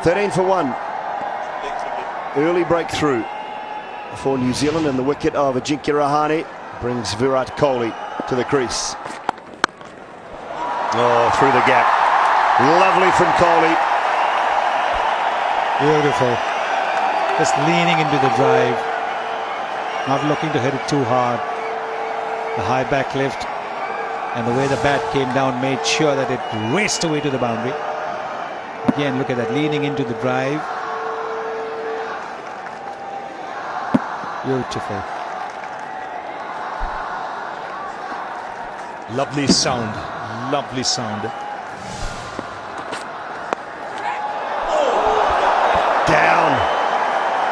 13 for 1. Early breakthrough for New Zealand, and the wicket of Ajinkya Rahane brings Virat Kohli to the crease. Oh, through the gap. Lovely from Kohli. Beautiful. Just leaning into the drive. Not looking to hit it too hard. The high back lift and the way the bat came down made sure that it raced away to the boundary. Again, look at that, leaning into the drive. Beautiful. Lovely sound. Lovely sound.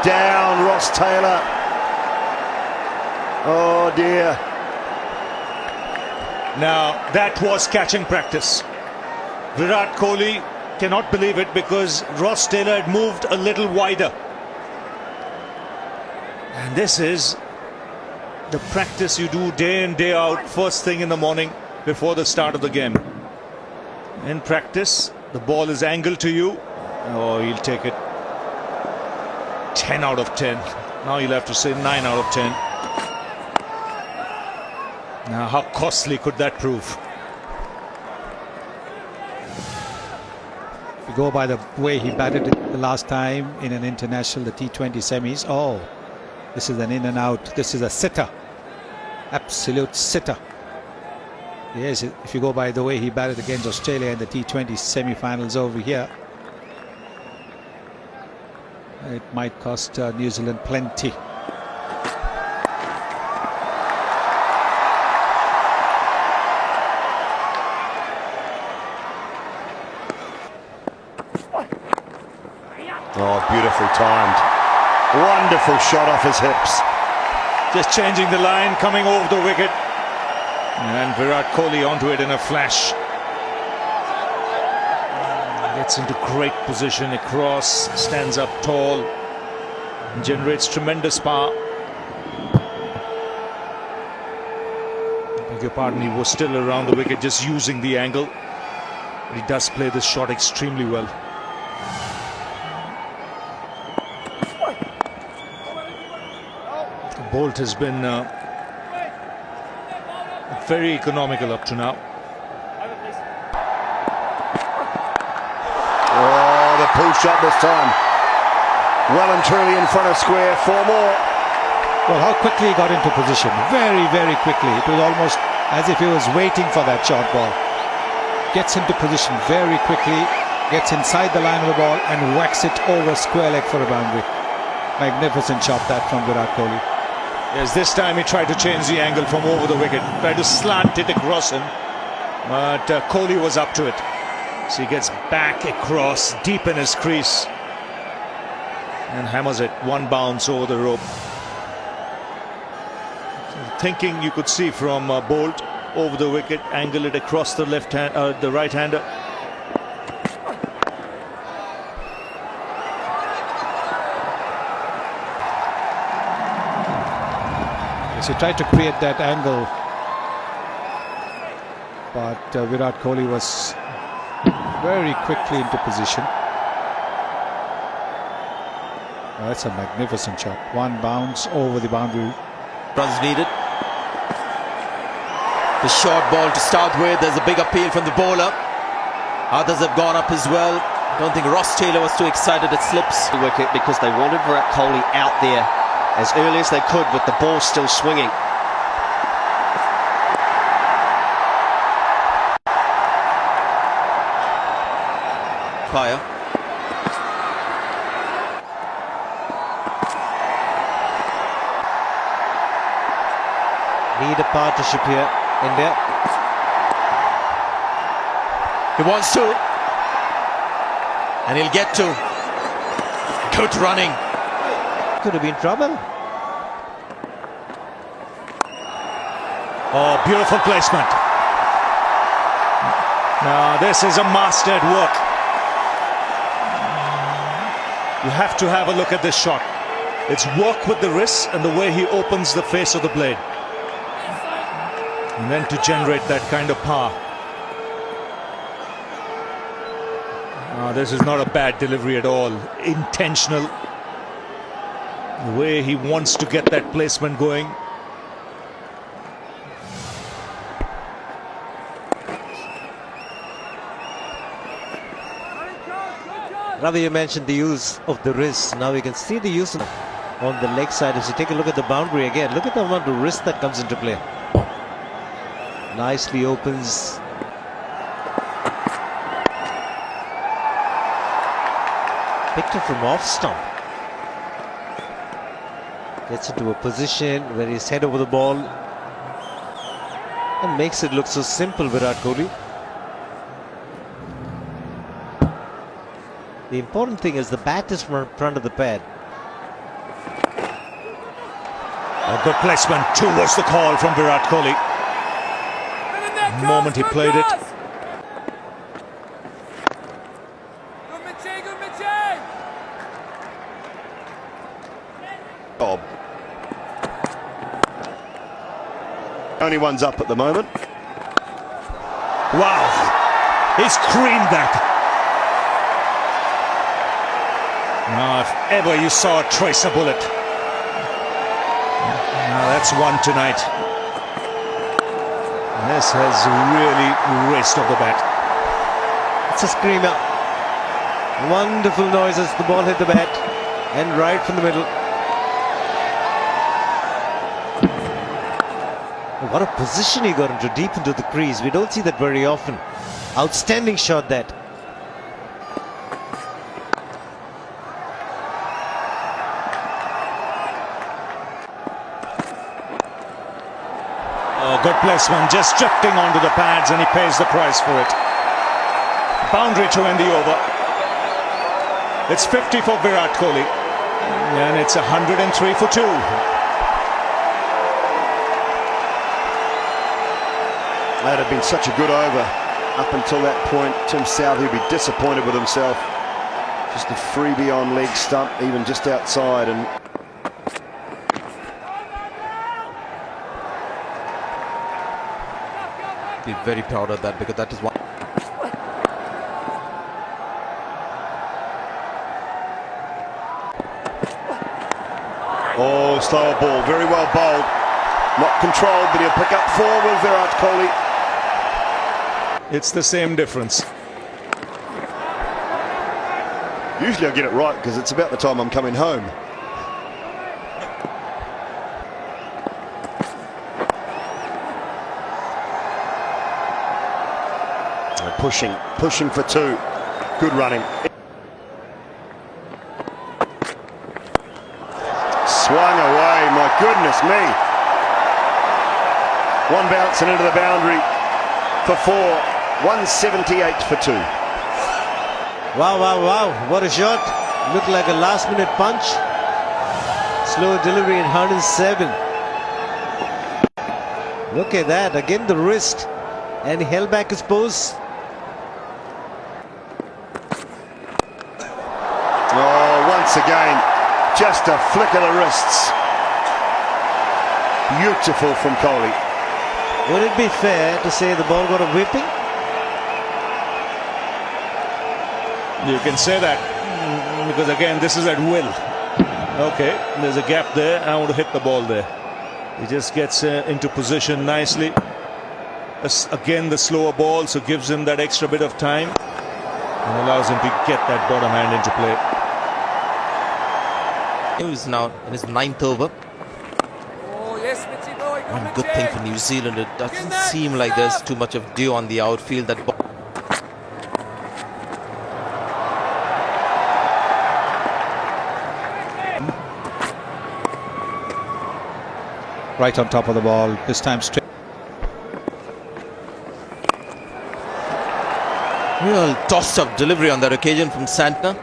Down, Ross Taylor. Oh dear. Now, that was catching practice. Virat Kohli cannot believe it because Ross Taylor had moved a little wider. And this is the practice you do day in, day out, first thing in the morning before the start of the game. In practice, the ball is angled to you. Oh, he'll take it. 10 out of 10. Now you'll have to say 9 out of 10. Now, how costly could that prove? If you go by the way he batted it the last time in an international, the T20 semis. Oh, this is an in and out. This is a sitter. Absolute sitter. Yes, if you go by the way he batted against Australia in the T20 semi-finals over here, it might cost New Zealand plenty. Oh, beautifully timed. Wonderful shot off his hips. Just changing the line, coming over the wicket. And Virat Kohli onto it in a flash. Gets into great position across, stands up tall, and generates tremendous power. I beg your pardon, he was still around the wicket, just using the angle. But he does play this shot extremely well. Bolt has been very economical up to now. Oh, the pull shot this time. Well and truly in front of square. 4 more. Well, how quickly he got into position. Very, very quickly. It was almost as if he was waiting for that short ball. Gets into position very quickly, gets inside the line of the ball and whacks it over square leg for a boundary. Magnificent shot that from Virat Kohli. Yes, this time he tried to change the angle from over the wicket, tried to slant it across him, but Kohli was up to it. So he gets back across, deep in his crease, and hammers it, one bounce over the rope. So the thinking you could see from Bolt over the wicket, angle it across the left hand, the right-hander. He tried to create that angle, but Virat Kohli was very quickly into position. That's a magnificent shot. One bounce over the boundary. Runs needed. The short ball to start with. There's a big appeal from the bowler. Others have gone up as well. Don't think Ross Taylor was too excited. It slips the wicket because they wanted Virat Kohli out there as early as they could with the ball still swinging. Fire. Need a partnership here, India. He wants to. And he'll get to. Good running. Could have been trouble. Oh, beautiful placement. Now, this is a mastered work. You have to have a look at this shot. It's work with the wrist and the way he opens the face of the blade. And then to generate that kind of power. This is not a bad delivery at all. Intentional. The way he wants to get that placement going. Ravi, you mentioned the use of the wrist. Now we can see the use on the leg side. As you take a look at the boundary again, look at the amount of wrist that comes into play. Nicely opens. Picked it from off stump. Gets into a position where he's head over the ball and makes it look so simple, Virat Kohli. The important thing is the bat is from front of the pad. A good placement. Two was the call from Virat Kohli. The moment he played it. Oh. Only one's up at the moment. Wow. He's creamed that. Now, if ever you saw a tracer bullet. Now that's one tonight. This has really raced off the bat. It's a screamer. Wonderful noise as the ball hit the bat and right from the middle. What a position he got into, deep into the crease. We don't see that very often. Outstanding shot that. Oh, good placement, just drifting onto the pads, and he pays the price for it. Boundary to end the over. It's 50 for Virat Kohli, and it's 103 for 2. That had been such a good over up until that point. Tim Southee would be disappointed with himself. Just a freebie on leg stump, even just outside, and Be very proud of that, because that is one. oh, slower ball, very well bowled, not controlled, but he'll pick up 4 with Virat Kohli. It's the same difference. Usually I get it right because it's about the time I'm coming home. Pushing for 2. Good running. Swung away, my goodness me. One bounce and into the boundary for 4. 178 for 2. Wow, wow, wow. What a shot. Looked like a last minute punch. Slow delivery in 107. Look at that. Again the wrist. And he held back his pose. Oh, once again, just a flick of the wrists. Beautiful from Kohli. Would it be fair to say the ball got a whipping? You can say that, because again, this is at will. Okay, there's a gap there. I want to hit the ball there. He just gets into position nicely. Again, the slower ball, so gives him that extra bit of time and allows him to get that bottom hand into play. He is now in his 9th over. One good thing for New Zealand, it doesn't seem like there's too much of dew on the outfield. That Right on top of the ball, this time straight. real tossed up delivery on that occasion from Santner.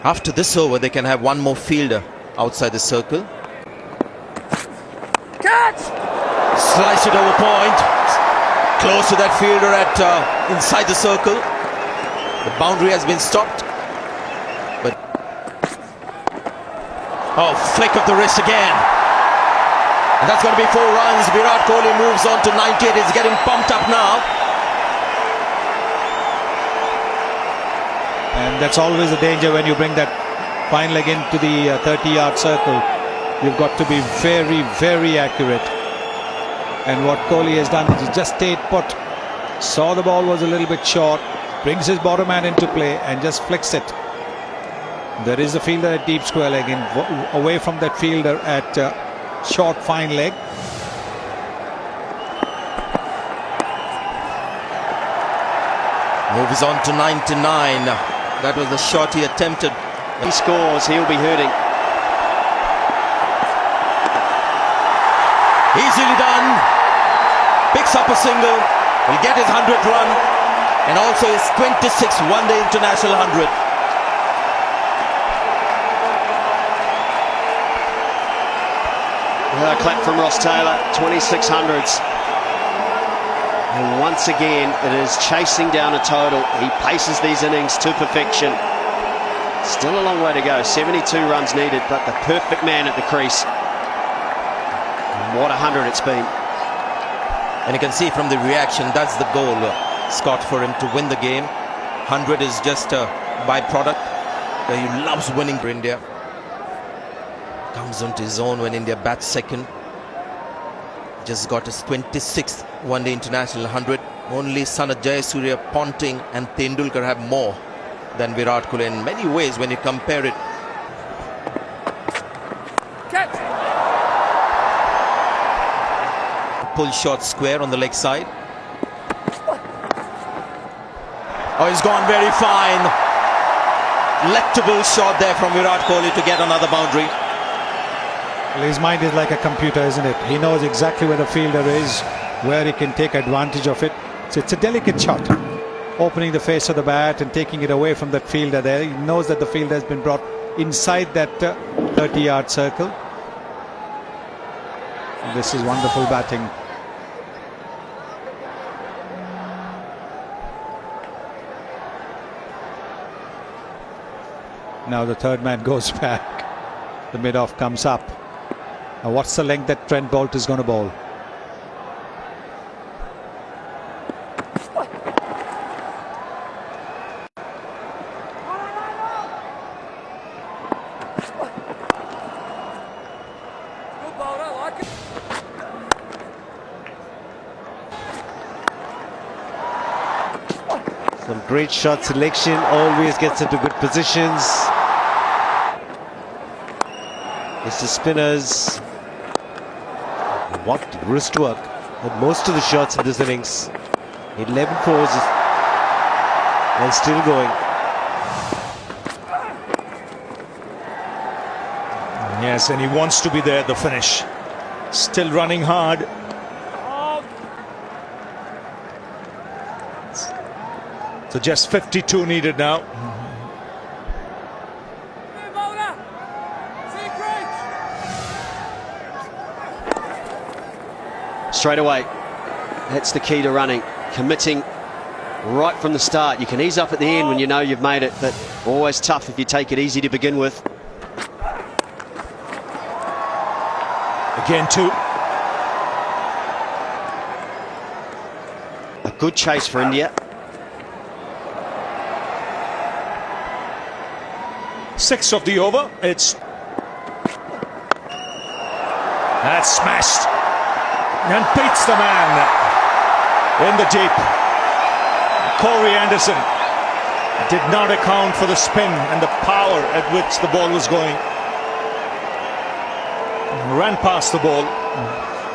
After this over, they can have one more fielder outside the circle. Catch! Slice it over point. Close to that fielder at inside the circle. The boundary has been stopped. But oh, flick of the wrist again. And that's going to be 4 runs. Virat Kohli moves on to 98. He's getting pumped up now. And that's always a danger when you bring that fine leg into the 30-yard circle. You've got to be very, very accurate. And what Kohli has done is just stayed put. Saw the ball was a little bit short, brings his bottom man into play and just flicks it. There is a fielder at deep square leg, away from that fielder at short fine leg. Moves on to 99. That was the shot he attempted. He scores, he'll be hurting. Easily done. Picks up a single. Will get his 100th run. And also his 26th one-day international 100. A clap from Ross Taylor, 2600s. And once again, it is chasing down a total. He paces these innings to perfection. Still a long way to go. 72 runs needed, but the perfect man at the crease. What a 100 it's been. And you can see from the reaction, that's the goal, Scott, for him to win the game. 100 is just a byproduct. He loves winning for India. Comes onto his own when India bats second. Just got his 26th one-day international 100. Only son of Jayasuriya, Ponting and Tendulkar have more than Virat Kohli in many ways when you compare it. Catch. Pull shot square on the leg side. Oh, he's gone very fine. Delectable shot there from Virat Kohli to get another boundary. Well, his mind is like a computer, isn't it? He knows exactly where the fielder is, where he can take advantage of it. So it's a delicate shot. Opening the face of the bat and taking it away from that fielder there. He knows that the fielder has been brought inside that 30-yard circle. And this is wonderful batting. Now the third man goes back. The mid-off comes up. Now what's the length that Trent Boult is going to bowl? Some great shot selection, always gets into good positions. It's the spinners. What wrist work with most of the shots in this innings. 11 fours and still going. Yes, and he wants to be there at the finish. Still running hard. So just 52 needed now. Straight away, that's the key to running. Committing right from the start. You can ease up at the end when you know you've made it, but always tough if you take it easy to begin with. Again, 2. A good chase for India. 6th of the over. It's... That's smashed. And beats the man in the deep. Corey Anderson did not account for the spin and the power at which the ball was going. Ran past the ball.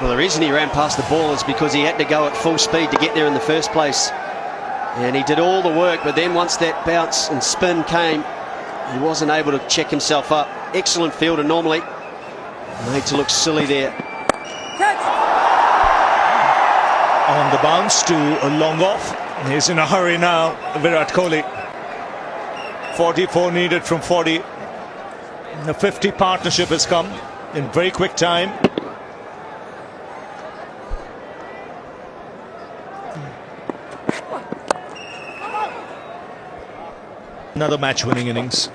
Well, the reason he ran past the ball is because he had to go at full speed to get there in the first place. And he did all the work, but then once that bounce and spin came, he wasn't able to check himself up. Excellent fielder normally. Made to look silly there. On the bounce to a long off. He's in a hurry now, Virat Kohli. 44 needed from 40. The 50 partnership has come in very quick time. Another match-winning innings.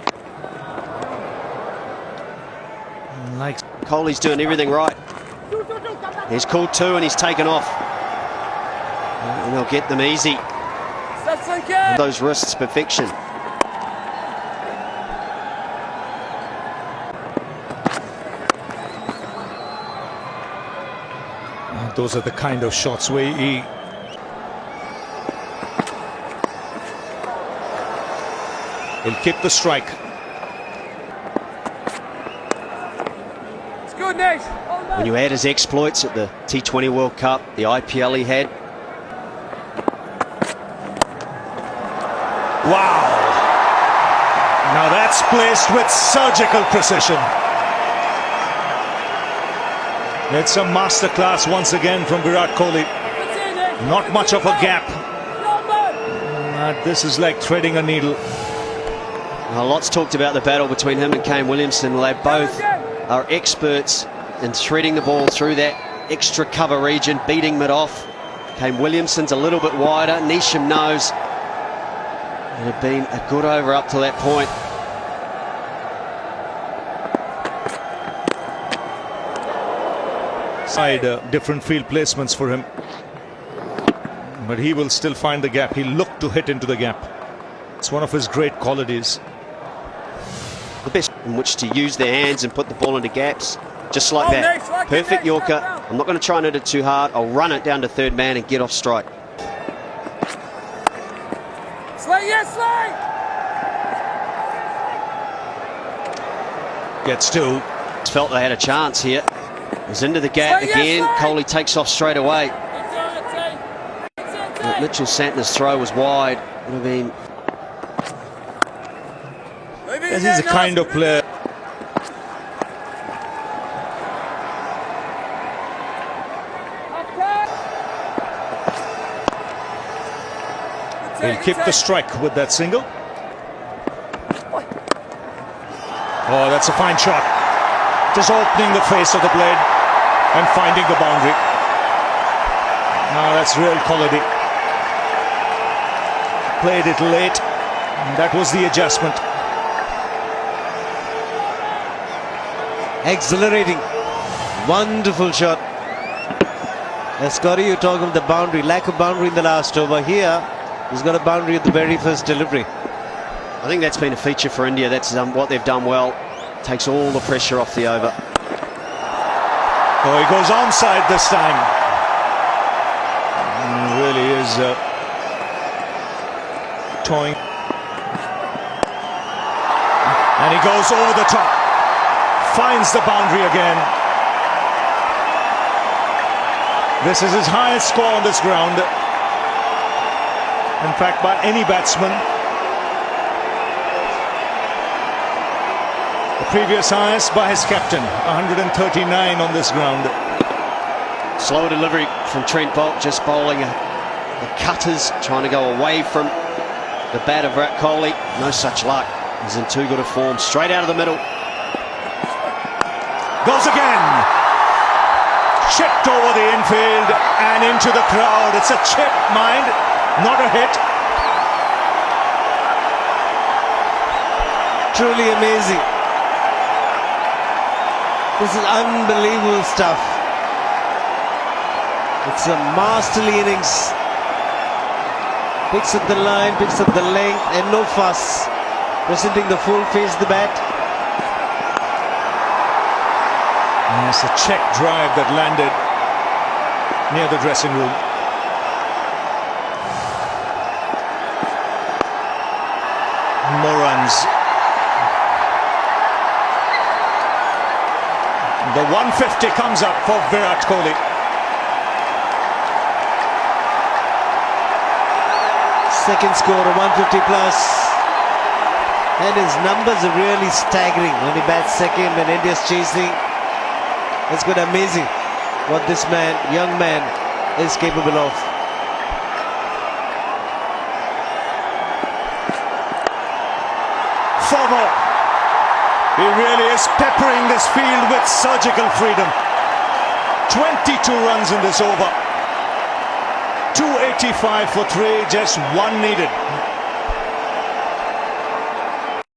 Kohli's doing everything right. He's called two and he's taken off. And they'll get them easy. Those wrists, perfection. Those are the kind of shots where he'll keep the strike. It's good, Nate. When you add his exploits at the T20 World Cup, the IPL he had. Wow! Now that's placed with surgical precision. It's a masterclass once again from Virat Kohli. Not much of a gap. This is like threading a needle. Now, lots talked about the battle between him and Kane Williamson. They both are experts in threading the ball through that extra cover region, beating mid off. Kane Williamson's a little bit wider. Neesham knows. It had been a good over up to that point. Different field placements for him, but he will still find the gap. He'll look to hit into the gap. It's one of his great qualities. The best in which to use their hands and put the ball into gaps, just like that. Perfect Yorker. I'm not going to try and hit it too hard. I'll run it down to third man and get off strike. Slay, yes, slay! Gets two. Felt they had a chance here. Was into the gap again. Kohli takes off straight away. Mitchell Santner's throw was wide. Would have been. This is the kind of player. He'll keep the strike with that single. Oh, that's a fine shot. Just opening the face of the blade and finding the boundary. Now that's real quality. Played it late, and that was the adjustment. Exhilarating. Wonderful shot. Scotty, you're talking about the boundary. Lack of boundary in the last over. Here, he's got a boundary at the very first delivery. I think that's been a feature for India. That's what they've done well. Takes all the pressure off the over. Oh, he goes onside this time. Really is toying. And he goes over the top. Finds the boundary again. This is his highest score on this ground. In fact, by any batsman. The previous highest by his captain, 139 on this ground. Slower delivery from Trent Boult, just bowling the cutters, trying to go away from the bat of Virat Kohli. No such luck. He's in too good a form. Straight out of the middle. Goes again. Chipped over the infield and into the crowd. It's a chip, mind, not a hit. Truly amazing. This is unbelievable stuff. It's a masterly innings. Picks up the line, picks up the length, and no fuss. Presenting the full face of the bat. Yes, a check drive that landed near the dressing room. More runs. The 150 comes up for Virat Kohli. Second score, a 150 plus. And his numbers are really staggering when he bats second, when India's chasing. It's good, amazing what this man, young man, is capable of. Four more. He really is peppering this field with surgical freedom. 22 runs in this over. 285 for 3, just one needed.